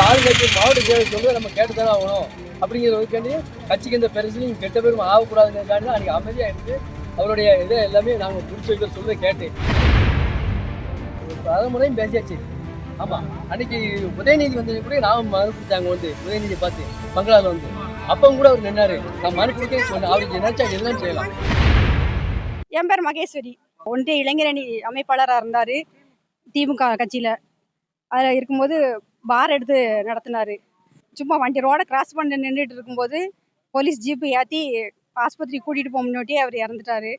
ஆளுநருக்கு மாவட்ட செயலர் சொல்றதை நம்ம கேட்டுத்தானே ஆகணும் அப்படிங்கிறதுக்காண்டி கட்சிக்கு இந்த பெருசுலையும் கெட்ட பேரும் ஆகக்கூடாதுங்கிறதுக்காண்டி தான் அன்றைக்கி அமைதியாக இருந்து அவருடைய இதை எல்லாமே நாங்கள் பிடிச்சி வைக்கிற சொல்றதை கேட்டு பல முறையும் பேசியாச்சு. ஆமாம், அன்னைக்கு உதயநிதி வந்தது கூட நான் மனு கொடுத்தாங்க வந்து உதயநிதியை பார்த்து பங்களாவில் வந்து அப்பவும் கூட அவர் நின்னாரு. நான் மனு கொடுக்க சொன்னேன், அவருக்கு நினைச்சா எல்லாம் செய்யலாம். என் பேர் மகேஸ்வரி. ஒன்றிய இளைஞரணி அமைப்பாளராக இருந்தார் திமுக கட்சியில். அதில் இருக்கும்போது பார் எடுத்து நடத்தினார். சும்மா வண்டி ரோடை கிராஸ் பண்ணி நின்றுட்டு இருக்கும்போது போலீஸ் ஜீப்பு ஏற்றி ஆஸ்பத்திரி கூட்டிகிட்டு போக முன்னாடியே அவர் இறந்துட்டார்.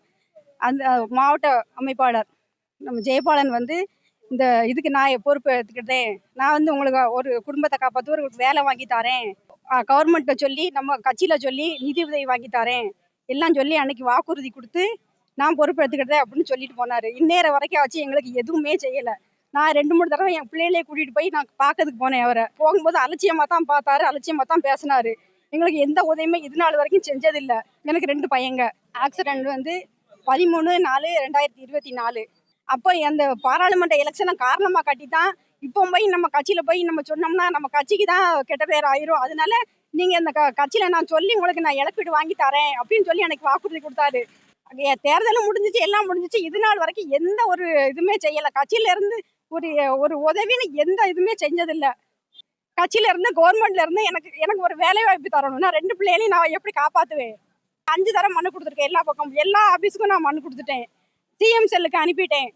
அந்த மாவட்ட அமைப்பாளர் நம்ம ஜெயபாலன் வந்து இந்த இதுக்கு நான் பொறுப்பு எடுத்துக்கிட்டேன், நான் வந்து உங்களுக்கு ஒரு குடும்பத்தை காப்பாற்று ஒரு வேலை வாங்கி தரேன், கவர்மெண்ட்டை சொல்லி நம்ம கட்சியில் சொல்லி நிதி உதவி வாங்கி தரேன் எல்லாம் சொல்லி அன்னைக்கு வாக்குறுதி கொடுத்து நான் பொறுப்பு எடுத்துக்கிட்டேன் அப்படின்னு சொல்லிட்டு போனார். இந்நேரம் வரைக்கும் வச்சு எங்களுக்கு எதுவுமே செய்யலை. நான் 2-3 தடவை என் பிள்ளைகளே கூட்டிகிட்டு போய் நான் பார்க்கறதுக்கு போனேன். அவரை போகும்போது அலட்சியமாக தான் பார்த்தாரு, அலட்சியமாக தான் பேசினார். எங்களுக்கு எந்த உதவியுமே இது நாள் வரைக்கும் செஞ்சதில்லை. எனக்கு 2 பையங்க. ஆக்சிடென்ட் வந்து 13/4/2024 அப்போ அந்த பாராளுமன்ற எலெக்ஷனை காரணமாக காட்டி தான் இப்போ போய் நம்ம கட்சியில் போய் நம்ம சொன்னோம்னா நம்ம கட்சிக்கு தான் கெட்ட பேர் ஆயிரும். அதனால நீங்கள் இந்த கட்சியில் நான் சொல்லி உங்களுக்கு நான் இழப்பீடு வாங்கி தரேன் அப்படின்னு சொல்லி எனக்கு வாக்குறுதி கொடுத்தாரு. தேர்தலும் முடிஞ்சிச்சு, எல்லாம் முடிஞ்சிச்சு. இது நாள் வரைக்கும் எந்த ஒரு இதுவுமே செய்யலை. கட்சியில இருந்து ஒரு ஒரு உதவின்னு எந்த இதுவுமே செஞ்சதில்லை. கட்சியில இருந்து கவர்மெண்ட்ல இருந்து எனக்கு ஒரு வேலை வாய்ப்பு தரணும். நான் 2 பிள்ளைகளையும் நான் எப்படி காப்பாற்றுவேன்? 5 தடவை மனு கொடுத்துருக்கேன். எல்லா பக்கம் எல்லா ஆஃபீஸுக்கும் நான் மனு கொடுத்துட்டேன். சிஎம் செல்லுக்கு அனுப்பிட்டேன்.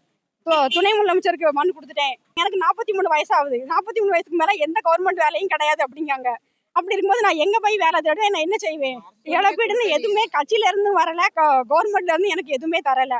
துணை முதலமைச்சருக்கு மனு கொடுத்துட்டேன். எனக்கு 43 வயசாகுது. 43 வயசுக்கு மேலே எந்த கவர்மெண்ட் வேலையும் கிடையாது அப்படிங்காங்க. அப்படி இருக்கும்போது நான் எங்கே போய் வேலை தேடுவேன்? நான் என்ன செய்வேன்? இழப்பீடுன்னு எதுவுமே கட்சியில இருந்து வரல, கவர்மெண்ட்ல இருந்து எனக்கு எதுவுமே தரலை.